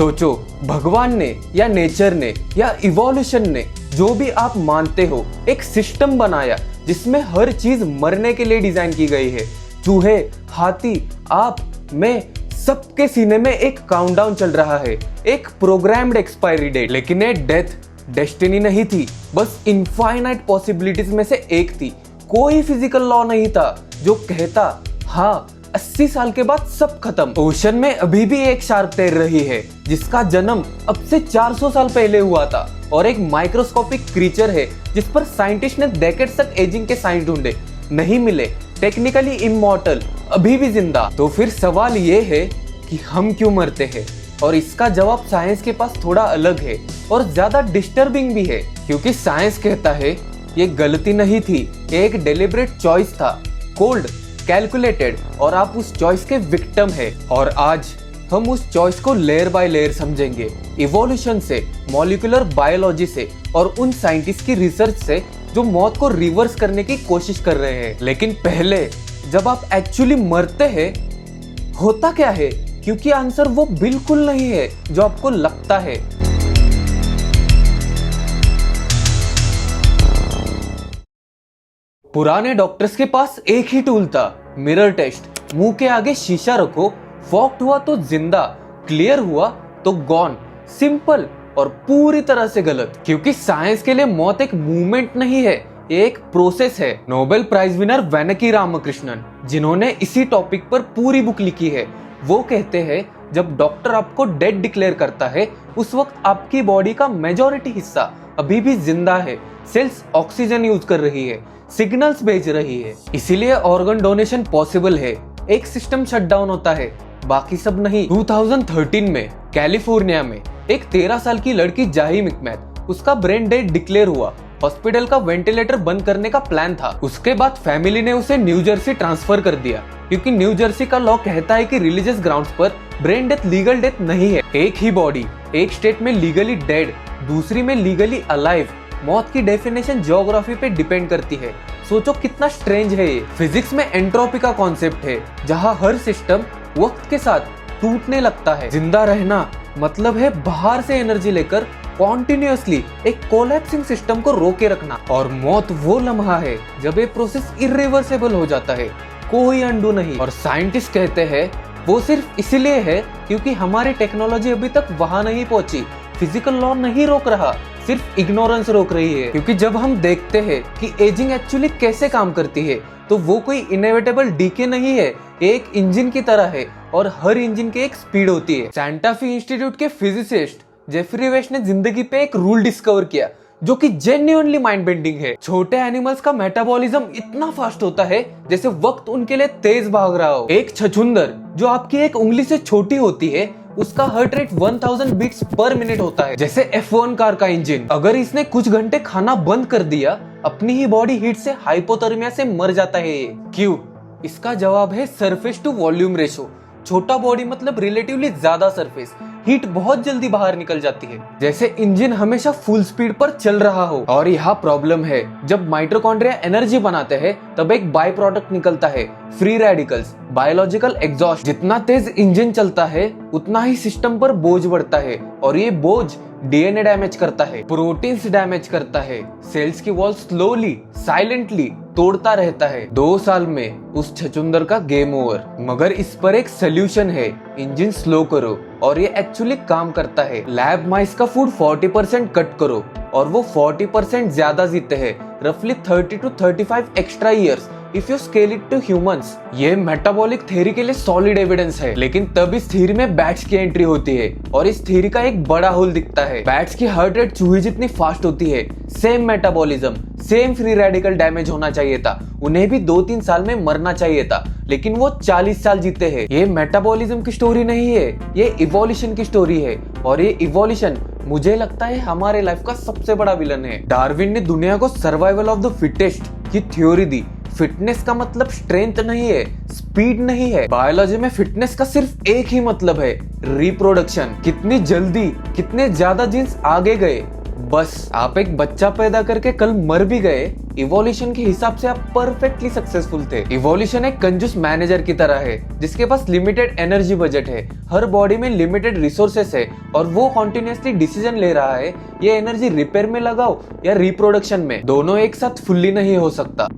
सोचो, भगवान ने या नेचर ने या इवोल्यूशन ने, जो भी आप मानते हो, एक सिस्टम बनाया जिसमें हर चीज मरने के लिए डिजाइन की गई है। चूहे, हाथी, आप, मैं, सबके सीने में एक काउंटडाउन चल रहा है, एक प्रोग्राम्ड एक्सपायरी डेट। लेकिन ये डेथ डेस्टिनी नहीं थी, बस इनफाइनाइट पॉसिबिलिटीज में से एक थी। कोई फिजिकल लॉ नहीं था जो कहता हाँ 80 साल के बाद सब खत्म। ओशन में अभी भी एक शार्क तैर रही है जिसका जन्म अब से 400 साल पहले हुआ था, और एक माइक्रोस्कोपिक क्रीचर है जिस पर साइंटिस्ट ने डेकेड्स तक एजिंग के साइंस ढूंढे, नहीं मिले, टेक्निकली इमॉर्टल, अभी भी जिंदा। तो फिर सवाल ये है कि हम क्यों मरते हैं, और इसका जवाब साइंस के पास थोड़ा अलग है और ज्यादा डिस्टर्बिंग भी है, क्योंकि साइंस कहता है ये गलती नहीं थी, ये एक डेलिब्रेट चॉइस था, कोल्ड, कैलकुलेटेड, और आप उस चॉइस के विक्टिम है। और आज हम उस चॉइस को लेयर बाय लेयर समझेंगे, इवोल्यूशन से, मॉलिक्यूलर बायोलॉजी से, और उन साइंटिस्ट की रिसर्च से जो मौत को रिवर्स करने की कोशिश कर रहे हैं। लेकिन पहले, जब आप एक्चुअली मरते हैं, होता क्या है? क्योंकि आंसर वो बिल्कुल नहीं है जो आपको लगता है। पुराने डॉक्टर्स के पास एक ही टूल था, मिरर टेस्ट। मुंह के आगे शीशा रखो, फॉक्ड हुआ तो जिंदा, क्लियर हुआ तो गॉन। सिंपल और पूरी तरह से गलत, क्योंकि साइंस के लिए मौत एक मूवमेंट नहीं है, एक प्रोसेस है। नोबेल प्राइज विनर वैनकी रामकृष्णन, जिन्होंने इसी टॉपिक पर पूरी बुक लिखी है, वो कहते हैं जब डॉक्टर आपको डेड डिक्लेयर करता है, उस वक्त आपकी बॉडी का मेजॉरिटी हिस्सा अभी भी जिंदा है, सेल्स ऑक्सीजन यूज कर रही है, सिग्नल्स भेज रही है। इसीलिए ऑर्गन डोनेशन पॉसिबल है। एक सिस्टम शटडाउन होता है, बाकी सब नहीं। 2013 में कैलिफोर्निया में एक 13 साल की लड़की जाही मिकमैथ, उसका ब्रेन डेड डिक्लेयर हुआ। हॉस्पिटल का वेंटिलेटर बंद करने का प्लान था। उसके बाद फैमिली ने उसे न्यू जर्सी ट्रांसफर कर दिया, क्योंकि न्यू जर्सी का लॉ कहता है कि रिलीजियस ग्राउंड्स पर ब्रेन डेथ लीगल डेथ नहीं है। एक ही बॉडी, एक स्टेट में लीगली डेड, दूसरी में लीगली अलाइव। मौत की डेफिनेशन ज्योग्राफी पे डिपेंड करती है। सोचो कितना स्ट्रेंज है ये। फिजिक्स में एंट्रोपी का कॉन्सेप्ट है, जहाँ हर सिस्टम वक्त के साथ टूटने लगता है। जिंदा रहना मतलब है बाहर से एनर्जी लेकर कॉन्टिन्यूअसली एक कोलैप्सिंग सिस्टम को रोके रखना। और मौत वो लम्हा है जब ये प्रोसेस इरिवर्सिबल हो जाता है, कोई अंडू नहीं। और साइंटिस्ट कहते हैं वो सिर्फ इसलिए है क्योंकि हमारी टेक्नोलॉजी अभी तक वहां नहीं पहुंची। फिजिकल लॉ नहीं रोक रहा, सिर्फ इग्नोरेंस रोक रही है। क्योंकि जब हम देखते हैं कि एजिंग एक्चुअली कैसे काम करती है, तो वो कोई इनएविटेबल डीके नहीं है, एक इंजन की तरह है, और हर इंजन की एक स्पीड होती है। सैंटा फी इंस्टीट्यूट के फिजिसिस्ट जेफरी वेश ने जिंदगी पे एक रूल डिस्कवर किया जो कि जेन्युइनली माइंड बेंडिंग है। छोटे एनिमल्स का मेटाबॉलिज्म इतना फास्ट होता है जैसे वक्त उनके लिए तेज भाग रहा हो। एक छछूंदर जो आपकी एक उंगली से छोटी होती है, उसका heart rate 1000 beats per minute होता है, जैसे F1 कार का इंजन। अगर इसने कुछ घंटे खाना बंद कर दिया, अपनी ही बॉडी हीट से हाइपोथर्मिया से मर जाता है। ये क्यों? इसका जवाब है सरफेस टू वॉल्यूम रेशो। छोटा बॉडी मतलब रिलेटिवली ज्यादा सरफेस, हीट बहुत जल्दी बाहर निकल जाती है, जैसे इंजन हमेशा फुल स्पीड पर चल रहा हो। और यहाँ प्रॉब्लम है, जब माइटोकॉन्ड्रिया एनर्जी बनाते हैं तब एक बाय प्रोडक्ट निकलता है, फ्री रेडिकल्स, बायोलॉजिकल एग्जॉस्ट। जितना तेज इंजन चलता है उतना ही सिस्टम पर बोझ बढ़ता है, और ये बोझ डीएनए डैमेज करता है, प्रोटीन्स डैमेज करता है, सेल्स की वॉल स्लोली साइलेंटली तोड़ता रहता है। 2 साल में उस छछूंदर का गेम ओवर। मगर इस पर एक सोल्यूशन है, इंजन स्लो करो, और ये एक्चुअली काम करता है। लैब माइस का फूड 40% कट करो, और वो 40% ज्यादा जीते हैं, रफली 30 to 35 extra years if you scale it to humans. ये मेटाबॉलिक थ्योरी के लिए सॉलिड एविडेंस है। लेकिन तब इस थ्योरी में बैट्स की एंट्री होती है, और इस थ्योरी का एक बड़ा होल दिखता है। बैट्स की हार्ट रेट चूहे जितनी फास्ट होती है, same metabolism, same free radical damage होना चाहिए था, उन्हें भी 2-3 साल में मरना चाहिए था, लेकिन वो 40 साल जीते हैं। ये मेटाबॉलिज्म की स्टोरी नहीं है, ये इवोल्यूशन की स्टोरी है। और ये इवोल्यूशन मुझे लगता है हमारे लाइफ का सबसे बड़ा विलन है। डार्विन ने दुनिया को सर्वाइवल ऑफ द फिटेस्ट की थ्योरी दी। फिटनेस का मतलब स्ट्रेंथ नहीं है, स्पीड नहीं है। बायोलॉजी में फिटनेस का सिर्फ एक ही मतलब है, रिप्रोडक्शन। कितनी जल्दी कितने ज्यादा जीन्स आगे गए बस आप एक बच्चा पैदा करके कल मर भी गए, इवोल्यूशन के हिसाब से आप परफेक्टली सक्सेसफुल थे। इवोल्यूशन एक कंजूस मैनेजर की तरह है जिसके पास लिमिटेड एनर्जी बजट है, हर बॉडी में लिमिटेड रिसोर्सेस है और वो कॉन्टिन्यूसली डिसीजन ले रहा है ये एनर्जी रिपेयर में लगाओ या रिप्रोडक्शन में, दोनों एक साथ फुल्ली नहीं हो सकता।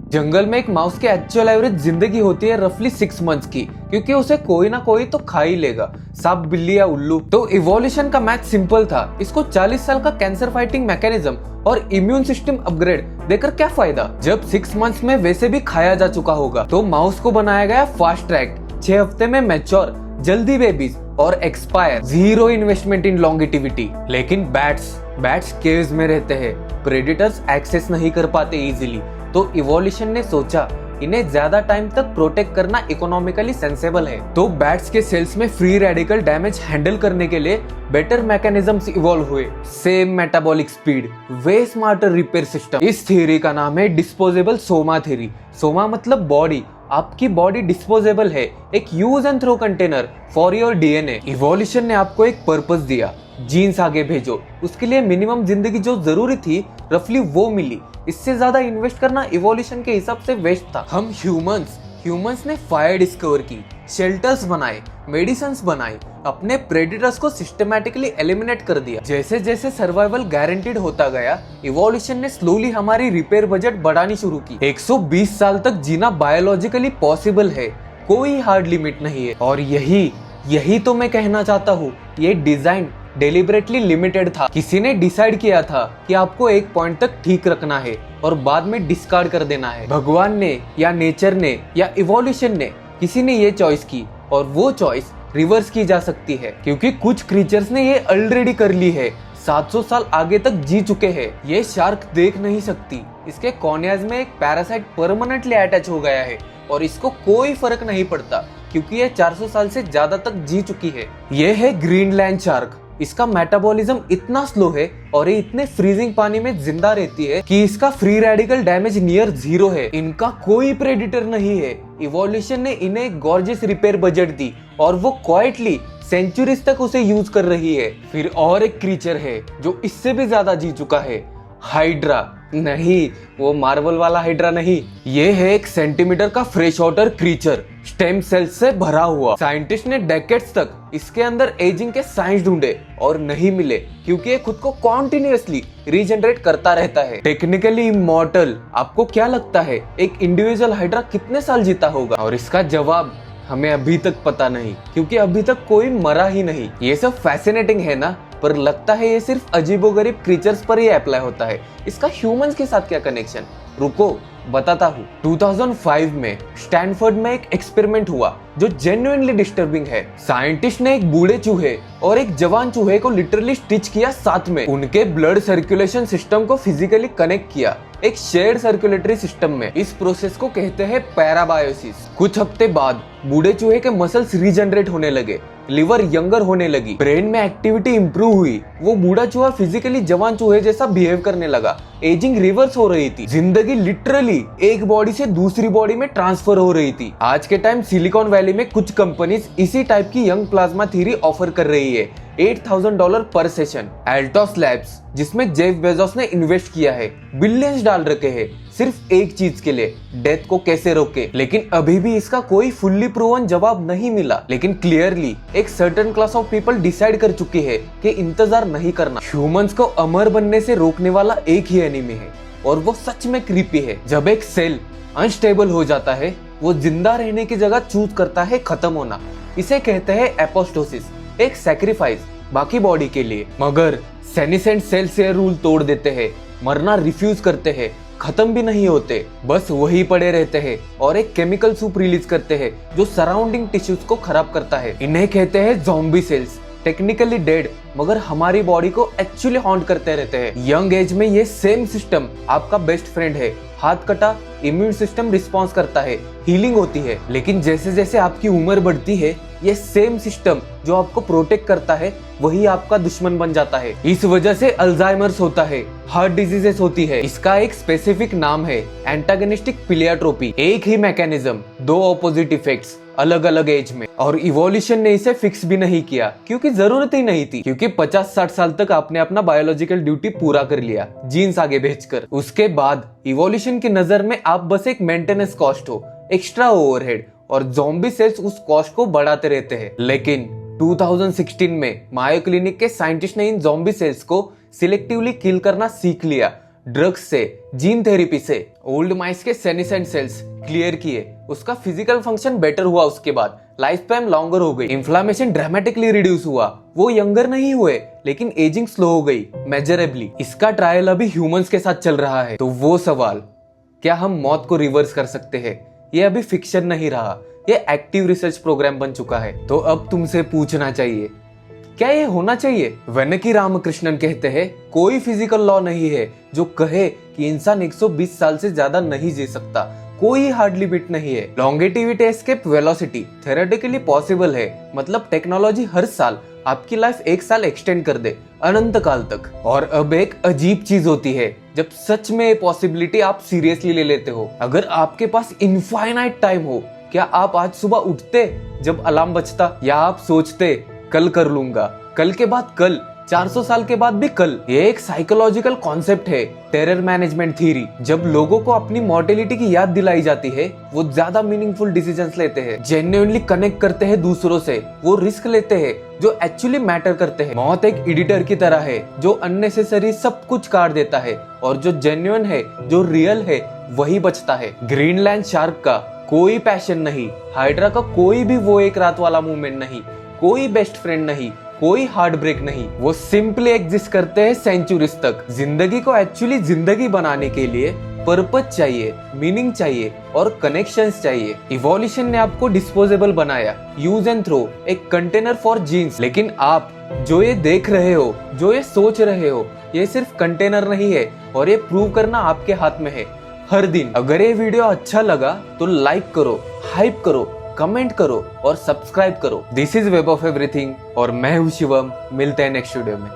जंगल में एक माउस की एक्चुअल एवरेज जिंदगी होती है रफली 6 मंथ्स की, क्योंकि उसे कोई ना कोई तो खा ही लेगा, सांप, बिल्ली या उल्लू। तो इवोल्यूशन का मैथ सिंपल था, इसको 40 साल का कैंसर फाइटिंग मैकेनिज्म और इम्यून सिस्टम अपग्रेड देकर क्या फायदा, जब 6 मंथ्स में वैसे भी खाया जा चुका होगा। तो माउस को बनाया गया फास्ट ट्रैक, 6 हफ्ते में मैच्योर, जल्दी बेबीज और एक्सपायर, जीरो इन्वेस्टमेंट इन लॉन्गेटिविटी। लेकिन बैट्स केव्स में रहते हैं, प्रेडेटर्स एक्सेस नहीं कर पाते इजीली, तो इवोल्यूशन ने सोचा इन्हें ज्यादा टाइम तक प्रोटेक्ट करना इकोनॉमिकली सेंसेबल है। तो बैट्स के सेल्स में फ्री रेडिकल डैमेज हैंडल करने के लिए बेटर मैकेनिज्म्स इवॉल्व हुए, सेम मेटाबॉलिक स्पीड, वे स्मार्टर रिपेयर सिस्टम। इस थ्योरी का नाम है डिस्पोजेबल सोमा थ्योरी। सोमा मतलब बॉडी, आपकी बॉडी डिस्पोजेबल है, एक use and throw container for your DNA. Evolution ने आपको एक पर्पस दिया, जीन्स आगे भेजो, उसके लिए मिनिमम जिंदगी जो जरूरी थी रफली वो मिली, इससे ज्यादा इन्वेस्ट करना इवोल्यूशन के हिसाब से वेस्ट था। हम ह्यूमंस ने फायर डिस्कवर की, शेल्टर्स बनाए, मेडिसिन्स बनाए, अपने प्रेडेटर्स को सिस्टमैटिकली एलिमिनेट कर दिया। जैसे जैसे सर्वाइवल गारंटीड होता गया, इवोल्यूशन ने स्लोली हमारी रिपेयर बजट बढ़ानी शुरू की। 120 साल तक जीना बायोलॉजिकली पॉसिबल है, कोई हार्ड लिमिट नहीं है। और यही तो मैं कहना चाहता हूँ, ये डिजाइन डेलिबरेटली लिमिटेड था। किसी ने डिसाइड किया था कि आपको एक पॉइंट तक ठीक रखना है और बाद में डिस्कार्ड कर देना है। भगवान ने या नेचर ने या इवोल्यूशन ने, किसी ने ये चॉइस की और वो चॉइस रिवर्स की जा सकती है, क्योंकि कुछ क्रीचर्स ने ये ऑलरेडी कर ली है, 700 साल आगे तक जी चुके हैं। ये शार्क देख नहीं सकती, इसके कॉर्नियाज में एक पैरासाइट परमानेंटली अटैच हो गया है और इसको कोई फर्क नहीं पड़ता क्योंकि ये 400 साल से ज्यादा तक जी चुकी है। ये है ग्रीनलैंड शार्क। इसका मेटाबॉलिज्म इतना स्लो है और ये इतने फ्रीजिंग पानी में जिंदा रहती है कि इसका free radical damage near zero है। इनका कोई प्रेडिटर नहीं है। इवोल्यूशन ने इन्हें एक गॉर्जियस रिपेयर बजट दी और वो क्वाइटली सेंचुरीज तक उसे यूज कर रही है। फिर और एक क्रीचर है जो इससे भी ज्यादा जी चुका है, हाइड्रा। नहीं, वो मार्वल वाला हाइड्रा नहीं, ये है एक सेंटीमीटर का fresh water creature, stem cells से भरा हुआ। साइंटिस्ट ने डेकेड्स तक इसके अंदर एजिंग के साइंस ढूंढे और नहीं मिले, क्योंकि ये खुद को कॉन्टिन्यूअसली रीजनरेट करता रहता है। Technically immortal. आपको क्या लगता है एक इंडिविजुअल हाइड्रा कितने साल जीता होगा? और इसका जवाब हमें अभी तक पता नहीं, क्योंकि अभी तक कोई मरा ही नहीं। ये सब फैसिनेटिंग है ना, पर लगता है ये सिर्फ अजीबोगरीब क्रीचर्स पर ही अप्लाई होता है। इसका ह्यूमंस के साथ क्या कनेक्शन? रुको बताता हूँ। 2005 में स्टैनफोर्ड में एक एक्सपेरिमेंट हुआ जो जेन्युइनली डिस्टर्बिंग है। साइंटिस्ट ने एक बूढ़े चूहे और एक जवान चूहे को लिटरली स्टिच किया साथ में, उनके ब्लड सर्कुलेशन सिस्टम को फिजिकली कनेक्ट किया एक शेयर्ड सर्कुलेटरी सिस्टम में। इस प्रोसेस को कहते हैं पैराबायोसिस। कुछ हफ्ते बाद बूढ़े चूहे के मसल्स रीजनरेट होने लगे, लिवर यंगर होने लगी, ब्रेन में एक्टिविटी इंप्रूव हुई, वो बूढ़ा चूहा फिजिकली जवान चूहे जैसा बिहेव करने लगा, एजिंग रिवर्स हो रही थी, जिंदगी लिटरली एक बॉडी से दूसरी बॉडी में ट्रांसफर हो रही थी। आज के टाइम सिलिकॉन वैली में कुछ कंपनीज इसी टाइप की यंग प्लाज्मा थ्योरी ऑफर कर रही है, $8,000 पर सेशन। एल्टोस लैब्स, जिसमें जेफ बेजोस ने इन्वेस्ट किया है, बिलियंस डाल रखे हैं सिर्फ एक चीज के लिए, डेथ को कैसे रोके। लेकिन अभी भी इसका कोई फुल्ली प्रूवन जवाब नहीं मिला। लेकिन क्लियरली एक certain class of people decide कर चुकी है कि इंतजार नहीं करना। ह्यूमंस को अमर बनने से रोकने वाला एक ही एनिमी है और वो सच में क्रीपी है। जब एक सेल अनस्टेबल हो जाता है, वो जिंदा रहने की जगह चूज करता है खत्म होना। इसे कहते हैं एपोस्टोसिस, एक सैक्रिफाइस बाकी बॉडी के लिए। मगर सेनिसेंट सेल से रूल तोड़ देते हैं, मरना रिफ्यूज करते हैं, खत्म भी नहीं होते, बस वही पड़े रहते हैं और एक केमिकल सूप रिलीज करते हैं जो सराउंडिंग टिश्यूज को खराब करता है। इन्हें कहते हैं ज़ॉम्बी सेल्स। टेक्निकली डेड, मगर हमारी बॉडी को एक्चुअली हॉन्ट करते रहते हैं। यंग एज में ये सेम सिस्टम आपका बेस्ट फ्रेंड है। हाथ कटा, इम्यून सिस्टम रिस्पॉन्स करता है, हीलिंग होती है। लेकिन जैसे जैसे आपकी उम्र बढ़ती है, ये सेम सिस्टम जो आपको प्रोटेक्ट करता है वही आपका दुश्मन बन जाता है। इस वजह से अल्जाइमर्स होता है, हार्ट डिजीजेस होती है। इसका एक स्पेसिफिक नाम है एंटागनिस्टिक प्लियोट्रोपी। एक ही मैकेनिज्म, दो ऑपोजिट इफेक्ट्स। अलग अलग एज में, और इवोल्यूशन ने इसे फिक्स भी नहीं किया क्योंकि जरूरत ही नहीं थी, क्योंकि 50-60 साल तक आपने अपना बायोलॉजिकल ड्यूटी पूरा कर लिया जीन्स आगे भेजकर। उसके बाद इवोल्यूशन की नजर में आप बस एक मेंटेनेंस कॉस्ट हो, एक्स्ट्रा ओवरहेड, और ज़ॉम्बी सेल्स उस कॉस्ट को बढ़ाते रहते हैं। लेकिन 2016 में मायो क्लिनिक के साइंटिस्ट ने इन ज़ॉम्बी सेल्स को सिलेक्टिवली किल करना सीख लिया। ड्रग्स से, जीन थेरेपी से ओल्ड माइस के सेनिसेंट सेल्स क्लियर किए, उसका फिजिकल फंक्शन बेटर हुआ, उसके बाद लाइफ स्पैन लॉन्गर हो गई, इन्फ्लामेशन ड्रामेटिकली रिड्यूस हुआ, वो यंगर नहीं हुए लेकिन एजिंग स्लो हो गई मेजरेबली। इसका ट्रायल अभी ह्यूमंस के साथ चल रहा है। तो वो सवाल, क्या हम मौत को रिवर्स कर सकते हैं, ये अभी फिक्शन नहीं रहा, ये एक्टिव रिसर्च प्रोग्राम बन चुका है। तो अब तुमसे पूछना चाहिए, क्या ये होना चाहिए? वेनकी रामकृष्णन कहते हैं, कोई फिजिकल लॉ नहीं है जो कहे कि इंसान 120 साल से ज्यादा नहीं जी सकता, कोई हार्ड लिमिट नहीं है। Longevity escape velocity theoretically possible है, मतलब टेक्नोलॉजी हर साल आपकी लाइफ 1 साल एक्सटेंड कर दे, अनंत काल तक। और अब एक अजीब चीज होती है जब सच में ये पॉसिबिलिटी आप सीरियसली ले लेते हो। अगर आपके पास इनफाइनाइट टाइम हो, क्या आप आज सुबह उठते जब अलार्म बजता, या आप सोचते कल कर लूंगा, कल के बाद कल, 400 साल के बाद भी कल? ये एक साइकोलॉजिकल कॉन्सेप्ट है, टेरर मैनेजमेंट थ्योरी। जब लोगों को अपनी मॉर्टेलिटी की याद दिलाई जाती है, वो ज्यादा मीनिंगफुल डिसीजंस लेते हैं, जेन्युइनली कनेक्ट करते हैं दूसरों से, वो रिस्क लेते हैं जो एक्चुअली मैटर करते हैं। मौत एक एडिटर की तरह है जो अननेसेसरी सब कुछ काट देता है, और जो जेन्युइन है, जो रियल है, वही बचता है। ग्रीनलैंड शार्क का कोई पैशन नहीं, हाइड्रा का कोई भी वो एक रात वाला मूवमेंट नहीं, कोई बेस्ट फ्रेंड नहीं, कोई हार्ट ब्रेक नहीं, वो सिंपली एग्जिस्ट करते हैं सेंचुरीज तक। जिंदगी को एक्चुअली जिंदगी बनाने के लिए पर्पस चाहिए, मीनिंग चाहिए और कनेक्शंस चाहिए। इवोल्यूशन ने आपको डिस्पोजेबल बनाया, यूज एंड थ्रो, एक कंटेनर फॉर जीन्स। लेकिन आप जो ये देख रहे हो, जो ये सोच रहे हो, ये सिर्फ कंटेनर नहीं है, और ये प्रूव करना आपके हाथ में है हर दिन। अगर ये वीडियो अच्छा लगा तो लाइक करो, हाइप करो, कमेंट करो और सब्सक्राइब करो। This is web of everything और मैं हूँ शिवम। मिलते हैं नेक्स्ट वीडियो में।